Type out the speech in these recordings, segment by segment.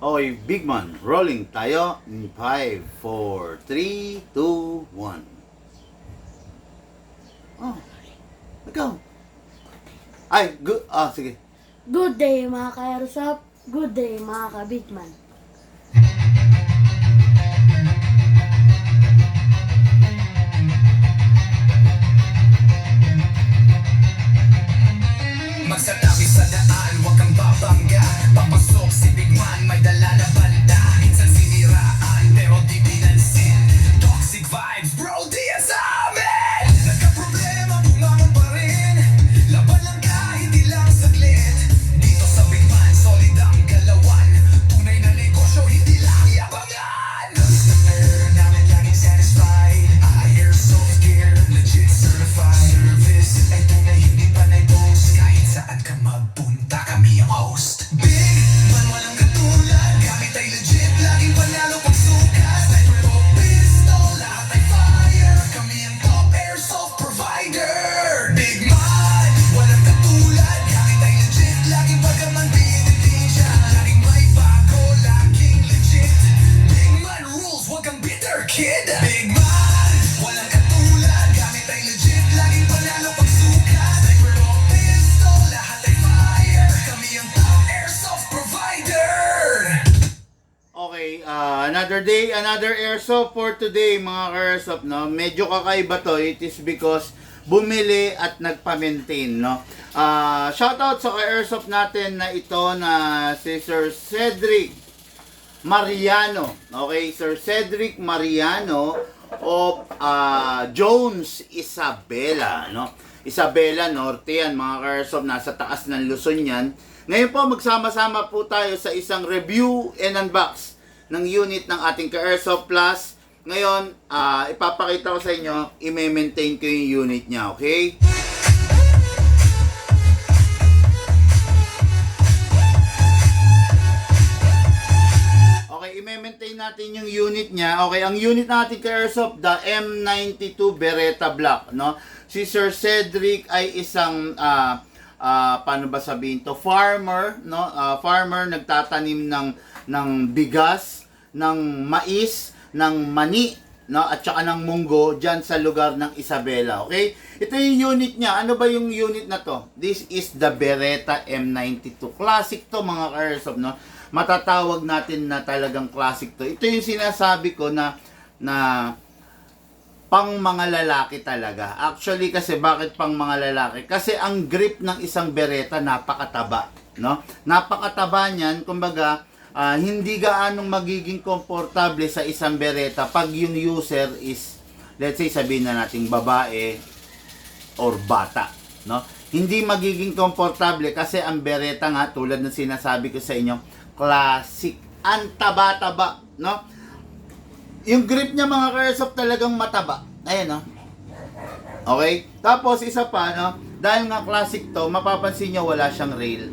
Okay, big man. Rolling tayo. In 5, 4, 3, 2, 1. Oh, ikaw. Ay, good. Ah, sige. Good day mga ka-airsoft. Good day mga ka-bigman. Magsatabi sa daan, huwag kang babangga. Papasok si Big Man, may dala na banda. Minsan siniraan, pero di pinansin. Toxic vibes, bro, di yan sa amin. Nagka-problema, bumangon pa rin. Laban lang kahit di lang saglit. Dito sa Big Man, solid ang galawan. Tunay na negosyo, hindi lang yabangan. Customer namin laging satisfied. Airsoft gear, legit certified. Service, ay tunay hindi pa na-post. Kahit saan ka magpunta, kami ang host. Big Man, walang katulad. Gamit ay legit, laging panalo pag sukat. Sniper o pistol, lahat ay fire. Kami ang top airsoft provider. Big Man, walang katulad. Gamit ay legit, laging pagkaman siya. Laging may bago, laging legit. Big Man rules, wag kang bitter kid. Big Man, walang katulad. Gamit ay legit, laging panalo pag sukat. Sniper o pistol, lahat ay fire. Kami ang top airsoft provider. Okay, another day, another airsoft for today mga ka-airsoft, no? Medyo kakaiba to. It is because bumili at nagpa-maintain, no? Shoutout sa ka-airsoft natin na ito na si Sir Cedric Mariano. Okay, Sir Cedric Mariano of Jones Isabela, no? Isabela Norte yan, mga ka-airsoft, nasa taas ng Luzon yan. Ngayon po, magsama-sama po tayo sa isang review and unbox ng unit ng ating ka-airsoft plus. Ngayon, ipapakita ko sa inyo, i-maintain ko yung unit niya, okay? Okay, i-maintain natin yung unit niya. Okay, ang unit natin ka-airsoft, the M92 Beretta Black, no? Si Sir Cedric ay isang paano ba sabihin to, farmer, no? Farmer, nagtatanim ng bigas, ng mais, ng mani, no? At saka ng munggo diyan sa lugar ng Isabela, okay? Ito yung unit niya. Ano ba yung unit na to? This is the Beretta M92. Classic to, mga ka-airsoft, no? Matatawag natin na talagang classic to. Ito yung sinasabi ko na pang mga lalaki talaga. Actually, kasi bakit pang mga lalaki? Kasi ang grip ng isang Beretta napakataba, no? Napakataba niyan, kumbaga, hindi gaanong magiging komportable sa isang Beretta pag yung user is, let's say, sabihin na nating babae or bata, no? Hindi magiging komportable kasi ang Beretta nga, tulad ng sinasabi ko sa inyo, classic, ang taba-taba, no? Yung grip niya, mga ka-airsoft, talagang mataba. Ayan, no? Okay? Tapos, isa pa, no? Dahil nga classic to, mapapansin nyo wala siyang rail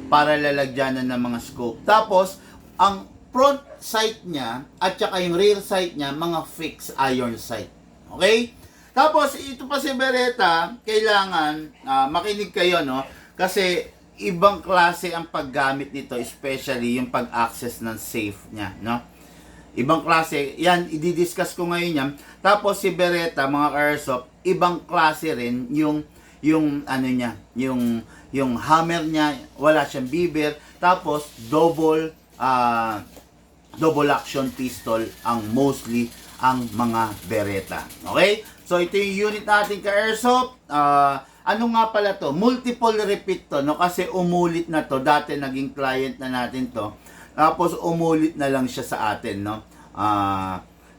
para lalagyanan ng mga scope. Tapos, ang front sight niya at saka yung rear sight niya, mga fixed iron sight. Okay? Tapos, ito pa si Beretta, kailangan makinig kayo, no? Kasi, ibang klase ang paggamit nito, especially yung pag-access ng safe niya, no? Ibang klase, yan, i-discuss ko ngayon yan. Tapos si Beretta, mga ka-airsoft, ibang klase rin yung ano niya, yung hammer niya, wala siyang bibir. Tapos double action pistol ang mostly ang mga Beretta. Okay? So ito yung unit natin ka-airsoft. Ano nga pala to? Multiple repeat to, no? Kasi umulit na to. Dati naging client na natin to. Tapos umulit na lang siya sa atin, no?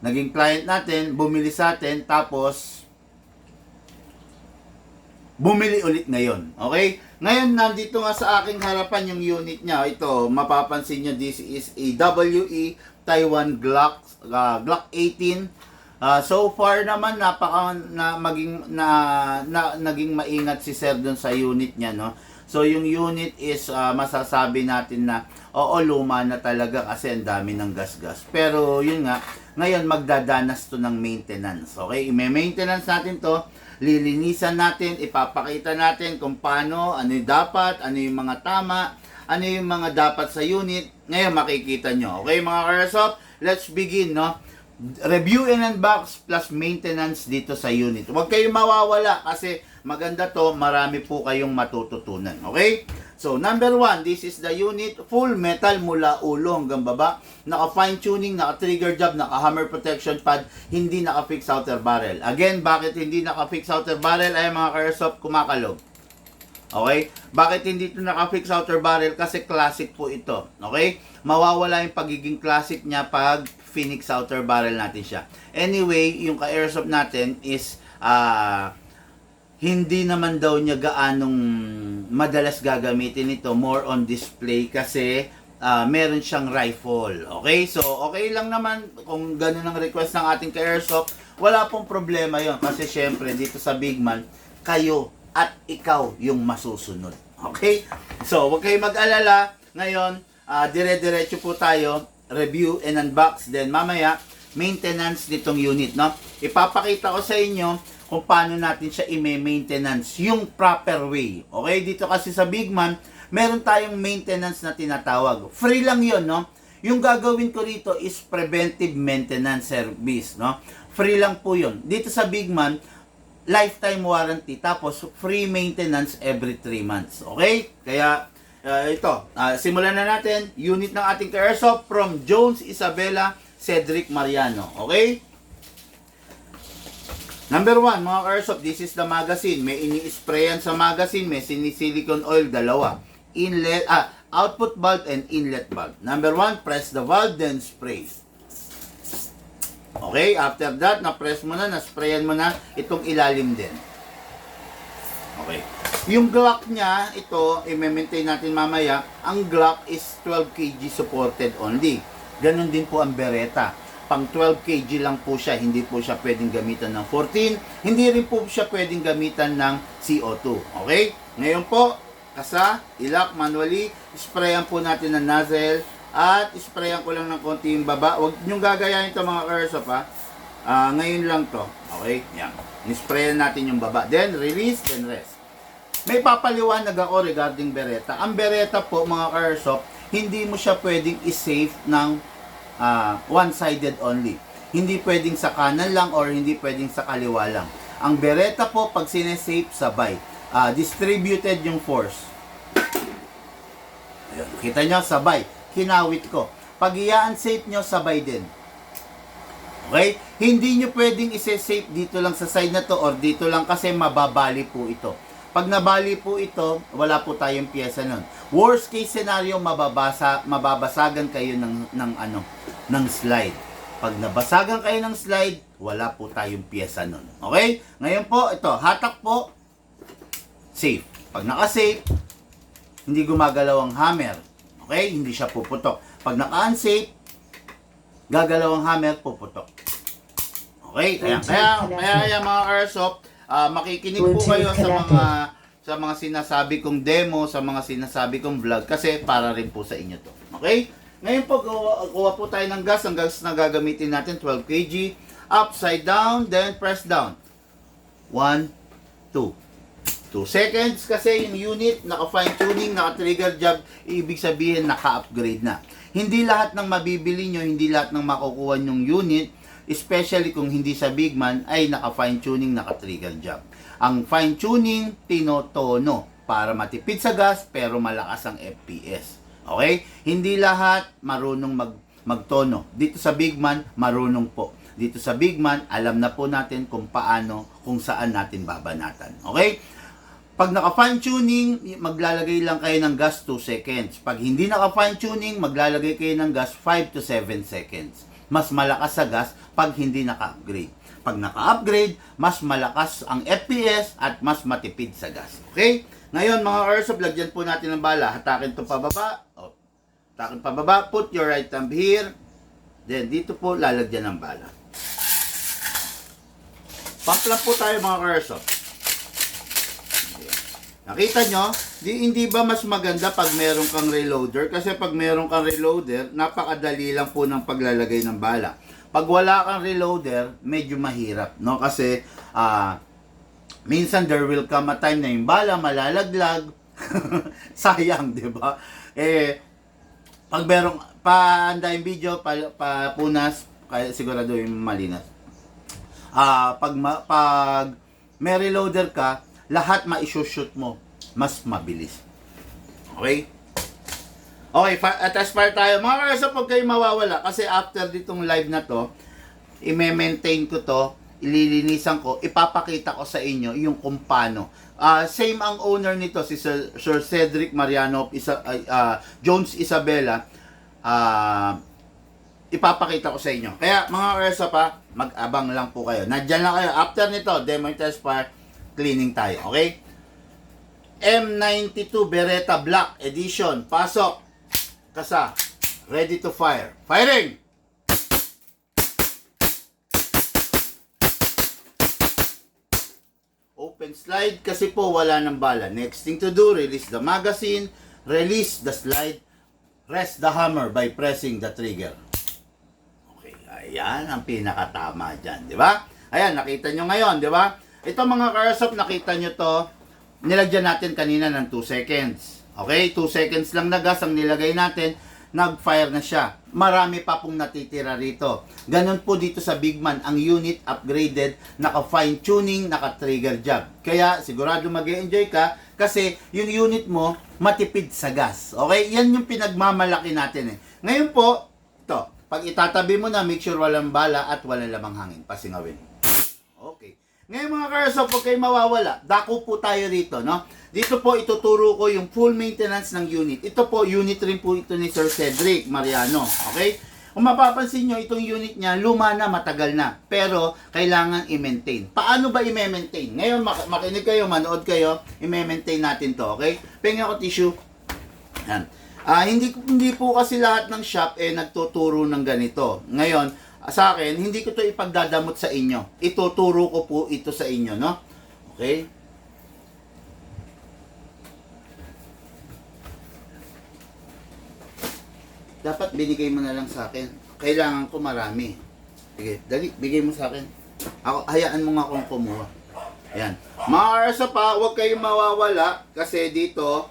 Naging client natin, bumili sa atin, tapos bumili ulit ngayon. Okay? Ngayon, nandito nga sa aking harapan yung unit niya. Ito, mapapansin nyo, this is a WE Taiwan Glock 18. So far naman naging maingat si Sir doon sa unit niya, no. So yung unit is masasabi natin na oo, luma na talaga kasi ang dami ng gasgas. Pero yun nga, ngayon magdadanas to ng maintenance. Okay? I-maintenance natin to, lilinisan natin, ipapakita natin kung paano, ano yung dapat, ano yung mga tama, ano yung mga dapat sa unit, Ngayon makikita nyo. Okay mga ka-airsoft, let's begin, no? Review and unbox plus maintenance dito sa unit. Huwag kayong mawawala kasi maganda to, marami po kayong matututunan. Okay? So, number 1, this is the unit, full metal mula ulo hanggang baba. Naka fine tuning, naka trigger job, naka hammer protection pad, hindi naka fix outer barrel. Again, bakit hindi naka fix outer barrel? Ay mga ka-airsoft, kumakalog. Okay? Bakit hindi ito naka-fix outer barrel? Kasi classic po ito. Okay? Mawawala yung pagiging classic niya pag Phoenix outer barrel natin siya. Anyway, yung ka-airsoft natin is hindi naman daw niya gaanong madalas gagamitin ito. More on display kasi meron siyang rifle. Okay? So, okay lang naman kung ganun ang request ng ating ka-airsoft. Wala pong problema yon kasi syempre dito sa Big Man, kayo at ikaw yung masusunod. Okay? So, huwag kayong mag-alala. Ngayon, dire-diretso po tayo. Review and unbox. Then, mamaya, maintenance nitong unit. No? Ipapakita ko sa inyo kung paano natin siya i-maintenance. Yung proper way. Okay? Dito kasi sa Big Man, meron tayong maintenance na tinatawag. Free lang yon, no? Yung gagawin ko rito is preventive maintenance service. No? Free lang po yun. Dito sa Big Man, lifetime warranty, tapos free maintenance every 3 months. Okay? Kaya, simulan na natin. Unit ng ating ka-airsoft from Jones Isabela Cedric Mariano. Okay? Number 1, mga ka-airsoft, this is the magazine. May ini-sprayan sa magazine, may silicone oil, dalawa. Inlet, output valve and inlet valve. Number 1, press the valve, then spray. Okay, after that, na-press mo na, na-sprayan mo na itong ilalim din. Okay. Yung Glock niya, ito, i-maintain natin mamaya, ang Glock is 12 kg supported only. Ganon din po ang Beretta. Pang 12 kg lang po siya, hindi po siya pwedeng gamitan ng 14, hindi rin po siya pwedeng gamitan ng CO2. Okay? Ngayon po, kasa, ilak manually, sprayan po natin ng nozzle, at sprayan ko lang ng konti yung baba. Huwag niyong gagayahin ito mga ka-airsoft ha. Ngayon lang to. Okay? Yan. Sprayan natin yung baba. Then, release, then rest. May papaliwanag ako regarding Beretta. Ang Beretta po mga ka-airsoft, hindi mo siya pwedeng i-save ng one-sided only. Hindi pwedeng sa kanan lang or hindi pwedeng sa kaliwa lang. Ang Beretta po, pag sinesave, sabay. Distributed yung force. Ayan. Kita nyo, sabay. Kinawit ko. Pag i-unsafe nyo, sabay din. Okay? Hindi nyo pwedeng i-safe dito lang sa side na to or dito lang kasi mababali po ito. Pag nabali po ito, wala po tayong pyesa nun. Worst case scenario, mababasagan kayo ng slide. Pag nabasagan kayo ng slide, wala po tayong pyesa nun. Okay? Ngayon po, ito, hatak po, safe. Pag naka-safe, hindi gumagalaw ang hammer. Okay? Hindi siya puputok. Pag naka-unsafe, gagalaw ang hammer, puputok. Okay? Kaya mga airsoft, makikinig po kayo sa mga sinasabi kong demo, sa mga sinasabi kong vlog, kasi para rin po sa inyo to. Okay? Ngayon po, kuha po tayo ng gas. Ang gas na gagamitin natin, 12 kg. Upside down, then press down. 1, 2. 2 seconds kasi yung unit, naka-fine tuning, naka-trigger job, ibig sabihin naka-upgrade na. Hindi lahat ng mabibili nyo, hindi lahat ng makukuha nyong unit, especially kung hindi sa Big Man, ay naka-fine tuning, naka-trigger job. Ang fine tuning, tinotono para matipid sa gas pero malakas ang FPS. Okay? Hindi lahat marunong magtono. Dito sa Big Man, marunong po. Dito sa Big Man, alam na po natin kung paano, kung saan natin babanatan. Okay? Pag naka-fine tuning, maglalagay lang kayo ng gas 2 seconds. Pag hindi naka-fine tuning, maglalagay kayo ng gas 5 to 7 seconds. Mas malakas sa gas pag hindi naka-upgrade. Pag naka-upgrade, mas malakas ang FPS at mas matipid sa gas. Okay? Ngayon mga airsoft, lagyan po natin ng bala. Hatakin ito pababa. Hatakin pababa. Put your right thumb here. Then dito po lalagyan ng bala. Pump lang po tayo mga airsoft. Nakita nyo, hindi ba mas maganda pag meron kang reloader? Kasi pag meron kang reloader, napakadali lang po ng paglalagay ng bala. Pag wala kang reloader, medyo mahirap, no? Kasi, minsan there will come a time na yung bala malalaglag. Sayang, di ba? pag merong paanda yung video, punas, kaya sigurado yung malinas. Pag may reloader ka, lahat ma-shoot mo, mas mabilis. Okay? Okay, test fire tayo. Mga kareso, pag kayo mawawala, kasi after ditong live na to, i-maintain ko to, ililinisan ko, ipapakita ko sa inyo yung kung paano. Same ang owner nito, si Sir Cedric Mariano Jones Isabela. Ipapakita ko sa inyo. Kaya mga kareso pa, mag-abang lang po kayo. Nandiyan lang kayo. After nito, demo test fire, cleaning tayo. Okay? M92 Beretta Black Edition. Pasok. Kasa. Ready to fire. Firing! Open slide kasi po wala ng bala. Next thing to do, release the magazine, release the slide, rest the hammer by pressing the trigger. Okay, ayan ang pinakatama dyan, di ba? Ayan, nakita nyo ngayon, di ba? Ito mga karsop, nakita nyo to, nilagyan natin kanina ng 2 seconds. Okay, 2 seconds lang na gas ang nilagay natin, nag-fire na siya. Marami pa pong natitira rito. Ganon po dito sa Bigman, ang unit upgraded, naka-fine tuning, naka-trigger job. Kaya sigurado mag-enjoy ka kasi yung unit mo matipid sa gas. Okay, yan yung pinagmamalaki natin eh. Ngayon po, ito, pag itatabi mo na, make sure walang bala at walang lamang hangin. Pasingawin. Okay. Ngayon mga karsop, huwag kayo mawawala. Dako po tayo rito, no? Dito po ituturo ko yung full maintenance ng unit. Ito po, unit rin po ito ni Sir Cedric Mariano. Okay? Kung mapapansin nyo, itong unit niya, luma na, matagal na. Pero, kailangan i-maintain. Paano ba i-maintain? Ngayon, makinig kayo, manood kayo, i-maintain natin to. Okay? Penga ko tissue. Yan. Hindi po kasi lahat ng shop nagtuturo ng ganito. Ngayon, sa akin, hindi ko to ipagdadamot sa inyo. Ituturo ko po ito sa inyo, no? Okay? Dapat binigay mo na lang sa akin. Kailangan ko marami. Sige, dali, bigay mo sa akin. Ako, hayaan mo nga akong kumuha. Ayan. Mga karsa pa, huwag kayong mawawala kasi dito,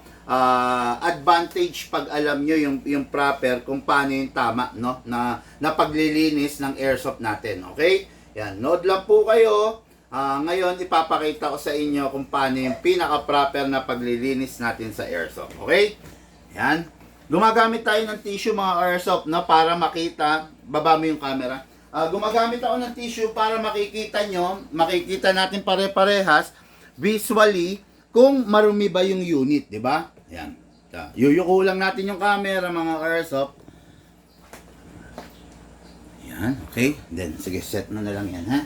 advantage pag alam nyo yung proper kung paano yung tama, no? Na paglilinis ng airsoft natin. Okay? Yan. Note lang po kayo. Ngayon, ipapakita ko sa inyo kung paano yung pinaka-proper na paglilinis natin sa airsoft. Okay? Yan. Gumagamit tayo ng tissue mga airsoft, no? Para makita. Baba mo yung camera. Gumagamit ako ng tissue para makikita makikita natin pare-parehas visually kung marumi ba yung unit, di ba? Yan. Yuyuko lang natin yung camera mga airsoft. Yan, okay. Then, sige, set mo na lang yan, ha?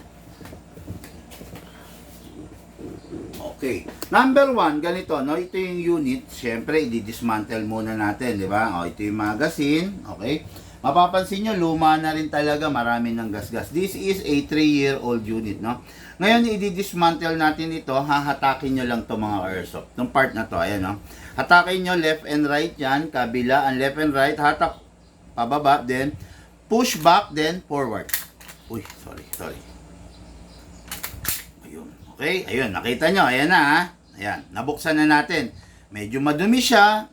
Okay. Number 1, ganito, no? Ito yung unit. Siyempre, i-dismantle muna natin, di ba? O, ito yung magazine, okay? Mapapansin nyo, luma na rin talaga, marami ng gas-gas. This is a 3-year-old unit, no? Ngayon, i-dismantle natin ito, hahatakin nyo lang to mga airsoft. Itong part na to, ayan, no? Hatakin nyo left and right yan, kabila, ang left and right, hatak pababa, then push back, then forward. Uy, sorry. Ayun, okay, ayun, nakita nyo, ayan na, ha? Ayan, nabuksan na natin. Medyo madumi siya,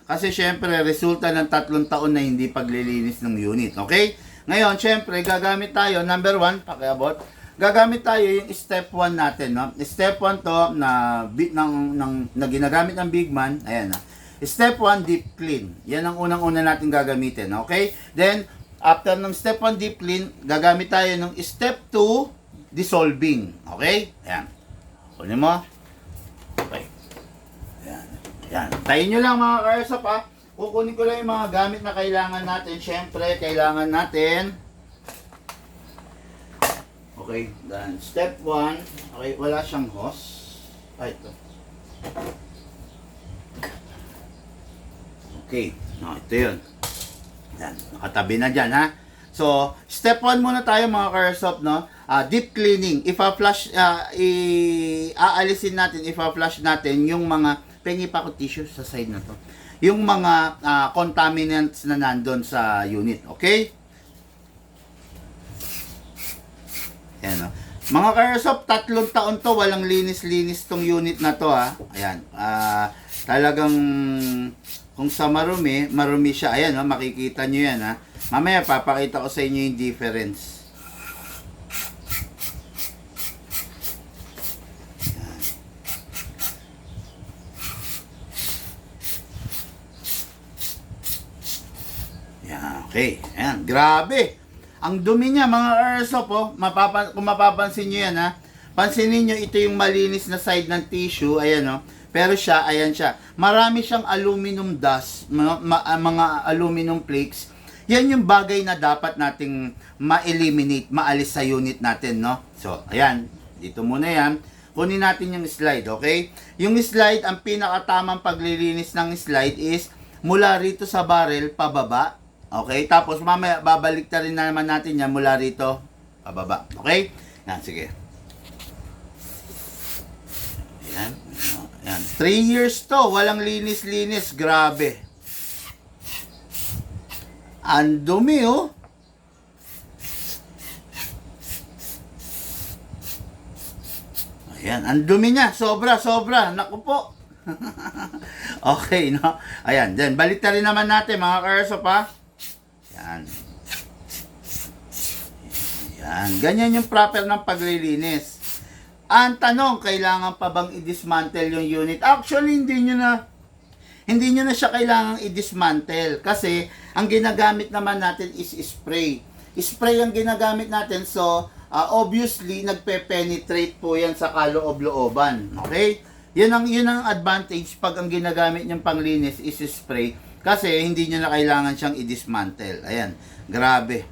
kasi syempre, resulta ng 3 taon na hindi paglilinis ng unit, okay? Ngayon, syempre, gagamit tayo, number 1, pakiabot, gagamit tayo yung step 1 natin, no? Step 1 to na ginagamit ng Bigman, ayan na. Step 1, deep clean. Yan ang unang-una natin gagamitin, okay? Then, after ng step 1, deep clean, gagamit tayo ng step 2, dissolving, okay? Ayan. Kunin mo. Okay. Ayan. Ayan. Tayin nyo lang mga karsap, ha? Kukunin ko lang yung mga gamit na kailangan natin. Syempre, kailangan natin. Okay, then step 1, okay, wala siyang hose. Ito. Okay, ito yun. Yan, nakatabi na dyan, ha? So, step 1 muna tayo mga karsop, no? Deep cleaning. Aalisin natin, ipa-flush natin yung mga, pengi pa ko tissue sa side na to. Yung mga contaminants na nandun sa unit, okay? Yan, no? Mga ka-airsoft, 3 taon to, walang linis-linis tong unit na to ha. Ayan. Talagang kung sa marumi, marumi siya. Ayan, no? Makikita nyo yan ha. Mamaya papakita ko sa inyo yung difference. Yan, okay. Ayan, grabe. Ang dumi niya mga airsoft oh. Kung mapapansin nyo yan ha. Pansinin nyo, ito yung malinis na side ng tissue. Ayan oh. Pero siya, ayan siya. Marami siyang aluminum dust, mga aluminum flakes. Yan yung bagay na dapat nating ma-eliminate, maalis sa unit natin, no? So, ayan. Dito muna yan. Kunin natin yung slide, okay? Yung slide, ang pinakatamang paglilinis ng slide is mula rito sa barrel, pababa. Okay? Tapos, mamaya, babalik na rin naman natin yan mula rito, pababa. Okay? Yan, sige. Ayan. Ayan. 3 years to. Walang linis-linis. Grabe. Ang dumi, oh. Ayan. Ang dumi niya. Sobra, sobra. Naku po. Okay, no? Ayan. Then, balik na rin naman natin, mga ka-airsoft, ha? Ayan. Ayan. Ganyan yung proper ng paglilinis. Ang tanong, kailangan pa bang i-dismantle yung unit? Actually, hindi nyo na siya kailangang i-dismantle kasi ang ginagamit naman natin is spray. Spray ang ginagamit natin, so obviously nagpe-penetrate po yan sa kaloob-looban. Okay? Yun ang advantage pag ang ginagamit niyang panglinis is spray kasi hindi nyo na kailangan siyang i-dismantle. Ayan, grabe.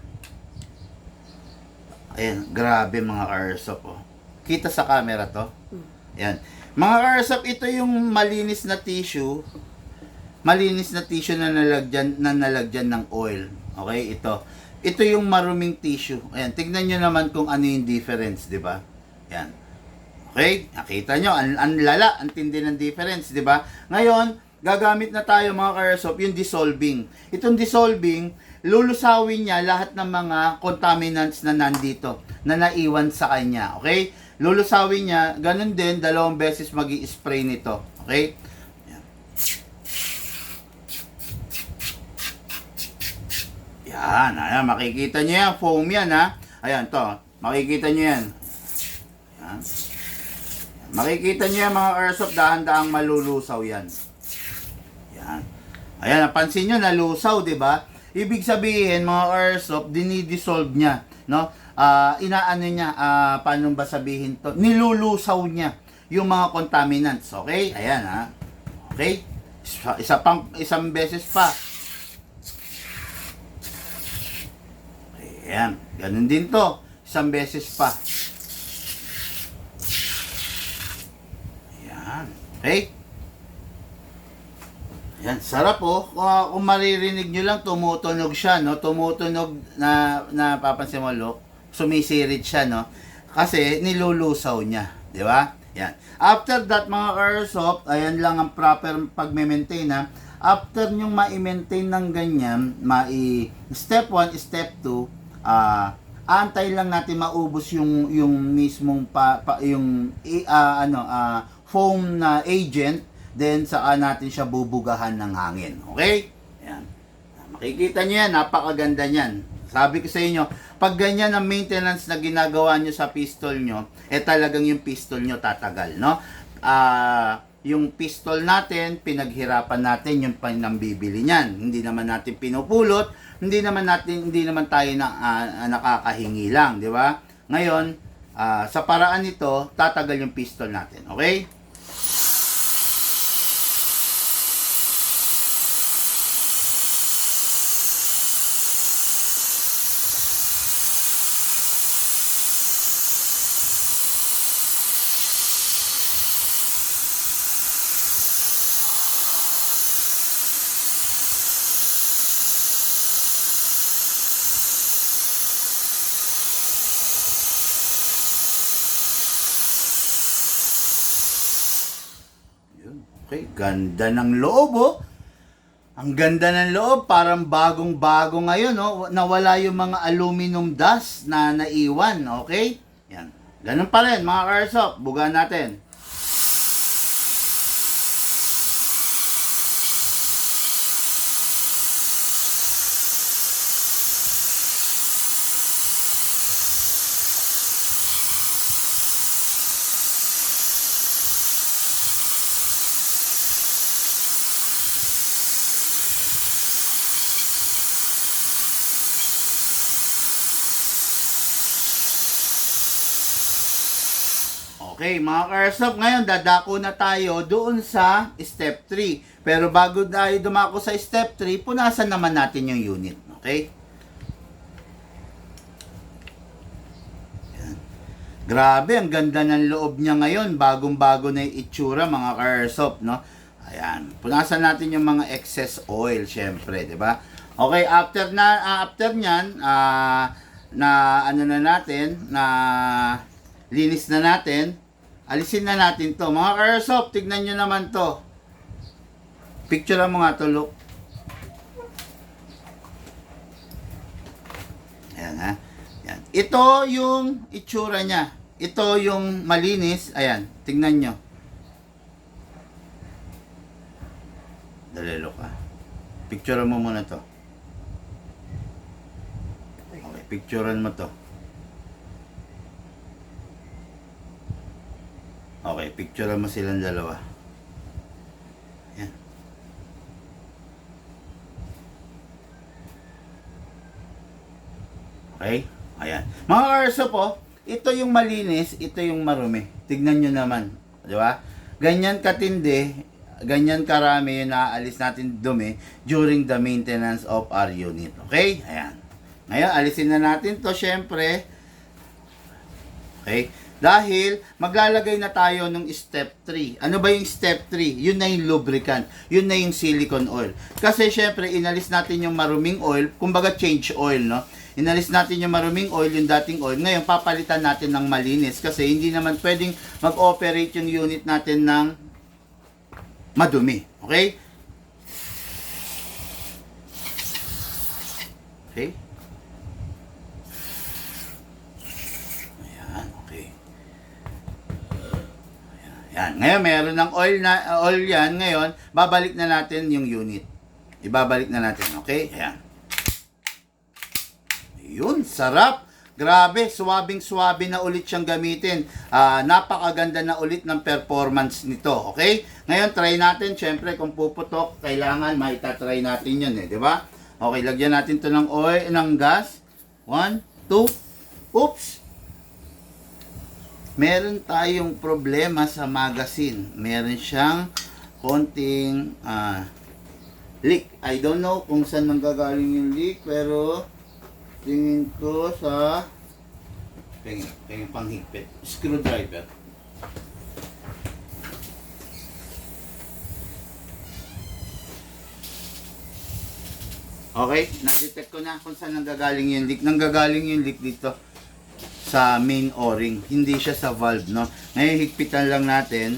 Ayan, grabe mga airsoft oh. Kita sa camera to. Yan. Mga airsoft, ito yung malinis na tissue. Malinis na tissue na nalagyan ng oil. Okay, ito. Ito yung maruming tissue. Ayan, tignan nyo naman kung ano yung difference, di ba? Yan. Okay, nakita nyo, ang lala, ang tindi ng difference, di ba? Ngayon, gagamit na tayo mga airsoft, yung dissolving. Itong dissolving, lulusawin niya lahat ng mga contaminants na nandito, na naiwan sa kanya. Okay? Lulusawin niya, ganun din, 2 beses magi-spray nito. Okay? Yan. Ayan, makikita niyo yan. Foam yan, ha? Ayan, to. Makikita niyo yan. Ayan. Makikita niyo yan, mga airsoft, dahan-dahang malulusaw yan. Yan. Ayan, napansin niyo, nalusaw, di ba? Ibig sabihin, mga airsoft, dinidissolve niya, no? Inaano niya, paano ba sabihin to? Nilulusaw niya yung mga contaminants, okay? Ayan, ha? Okay? Isang beses pa. Ayan, ganun din to. Isang beses pa. Ayan, okay? Ayan, sarap oh. Kung maririnig nyo lang, tumutunog siya, no? Tumutunog na papansin mo, look. Sumisirit siya, no? Kasi nilulusaw niya, di ba? Yan. After that, mga airsoft, ayan lang ang proper pagme-maintain, ha? After nyong ma-maintain ng ganyan, step 1, step 2, antay lang natin maubos yung mismong foam na agent, then saka natin siya bubugahan ng hangin. Okay? Yan. Makikita niyo yan, napakaganda niyan. Sabi ko sa inyo, pag ganyan ang maintenance na ginagawa nyo sa pistol nyo, talagang yung pistol nyo tatagal, no? Yung pistol natin, pinaghirapan natin yung panambibili niyan. Hindi naman natin pinupulot, hindi naman tayo nakakahingi lang, di ba? Ngayon, sa paraan nito, tatagal yung pistol natin, okay? Okay, ganda ng loob, oh. Ang ganda ng loob, parang bagong-bago ngayon, oh. Nawala yung mga aluminum dust na naiwan, okay? Yan. Ganun pa rin mga ka-airsoft. Bugaan natin. Okay, mga ka-airsoft, ngayon dadako na tayo doon sa step 3. Pero bago tayo dumako sa step 3, punasan naman natin yung unit. Okay? Yan. Grabe, ang ganda ng loob niya ngayon. Bagong-bago na yung itsura, mga ka-airsoft, no? Ayan. Punasan natin yung mga excess oil, syempre, di ba? Okay, after nyan, na ano na natin, na linis na natin, alisin na natin to. Mga ka-airsoft, tignan nyo naman to. Picture mo nga to, look. Ayan ha. Ayan. Ito yung itsura niya. Ito yung malinis. Ayan, tignan nyo. Dali, look ha. Picture mo muna to. Okay, picturean mo to. Okay, picturean mo silang dalawa. Ayan. Okay? Ayan. Mga ka-airsoft po, ito yung malinis, ito yung marumi. Tignan nyo naman. Di ba? Ganyan katindi, ganyan karami yung naaalis natin dumi during the maintenance of our unit. Okay? Ayan. Ngayon, alisin na natin to syempre. Okay? Dahil maglalagay na tayo ng step 3. Ano ba yung step 3? Yun na yung lubricant. Yun na yung silicone oil. Kasi syempre, inalis natin yung maruming oil. Kumbaga change oil, no? Inalis natin yung maruming oil, yung dating oil. Ngayon, papalitan natin ng malinis. Kasi hindi naman pwedeng mag-operate yung unit natin ng madumi. Okay? Okay? Yan. Ngayon, meron ng oil yan. Ngayon, babalik na natin yung unit. Ibabalik na natin. Okay? Ayan. Yun, sarap. Grabe, swabing-swabe na ulit siyang gamitin. Napakaganda na ulit ng performance nito. Okay? Ngayon, try natin. Siyempre, kung puputok, kailangan maitatry natin yun. Di ba? Okay, lagyan natin to ng oil, ng gas. 1, 2. Oops! Meron tayong problema sa magazine. Meron siyang konting leak. I don't know kung saan nanggagaling yung leak, pero tingin ko sa pengin panghigpit. Screwdriver. Okay, na-detect ko na kung saan nanggagaling yung leak. Nanggagaling yung leak dito sa main o-ring, hindi siya sa valve, no? Ngayon, higpitan lang natin.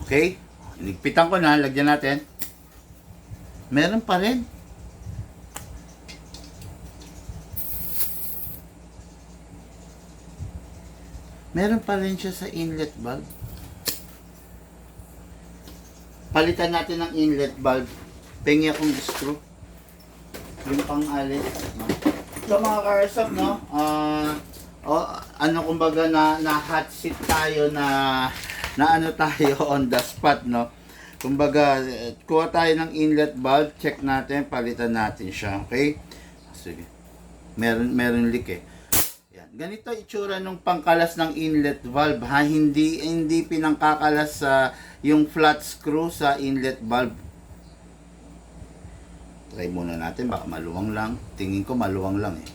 Okay? Higpitan ko na, lagyan natin. Meron pa rin. Meron pa rin siya sa inlet valve. Palitan natin ng inlet valve. Pengi akong screw. Yung pang-alis, no? So mga ka-airsoft, no? Ano kumbaga na hot seat tayo na ano tayo on the spot, no? Kumbaga, kuha tayo ng inlet valve, check natin, palitan natin siya, okay? Sige. Meron leak eh. Yan. Ganito itsura nung pangkalas ng inlet valve, ha? Hindi pinangkakalas sa yung flat screw sa inlet valve. Try muna natin, baka maluwang lang. Tingin ko maluwang lang eh.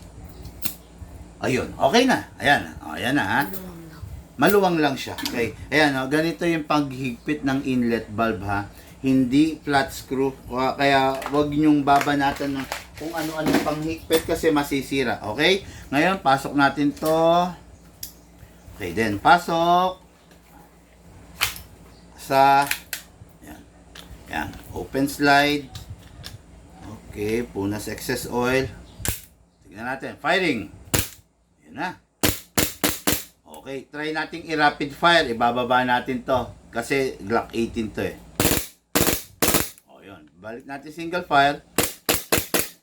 Ayun, okay na. Ayan, ayan na ha. Maluwang lang siya. Okay. Ayan, ganito yung paghigpit ng inlet valve ha. Hindi flat screw. Kaya wag nyong babanatan ng kung ano-ano pang higpit kasi masisira. Okay? Ngayon, pasok natin to. Okay, then pasok sa yan. Yan, open slide. Okay, punas excess oil. Tignan natin. Firing. Yun na. Okay, try nating i-rapid fire. Ibababa natin to. Kasi Glock 18 to eh. O yun. Balik natin single fire.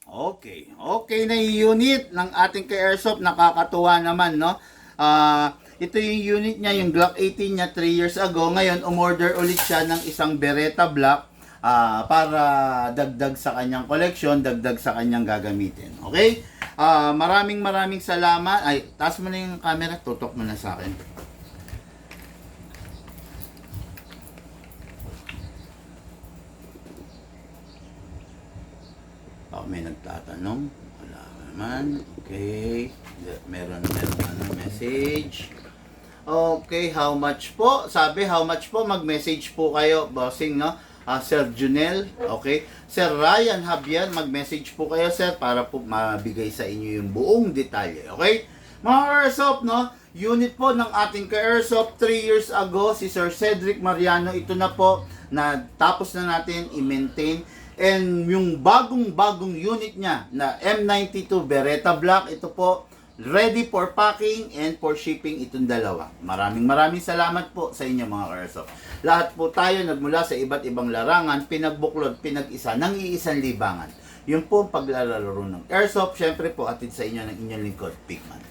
Okay. Okay na yung unit ng ating ka-airsoft. Nakakatuwa naman, no? Ito yung unit niya, yung Glock 18 niya 3 years ago. Ngayon, umorder ulit siya ng isang Beretta Black para dagdag sa kanyang collection, dagdag sa kanyang gagamitin. Okay? Maraming salamat. Ay, taas mo na yung camera, tutok mo na sa akin. May nagtatanong. Wala naman. Okay. Meron message. Okay, how much po? Sabi, how much po? Mag-message po kayo, bossing, no? Sir Junel, okay? Sir Ryan Javier, mag-message po kayo, sir, para po mabigay sa inyo yung buong detalye, okay? Mga airsoft, no? Unit po ng ating ka-airsoft 3 years ago, si Sir Cedric Mariano, ito na po, na tapos na natin i-maintain. And yung bagong unit niya na M92 Beretta Black, ito po, ready for packing and for shipping itong dalawa. Maraming salamat po sa inyo mga airsoft. Lahat po tayo nagmula sa iba't ibang larangan, pinagbuklod, pinag-isa ng iisang libangan. Yung po paglalaro ng airsoft, syempre po atid sa inyo ng inyong lingkod, Pigman.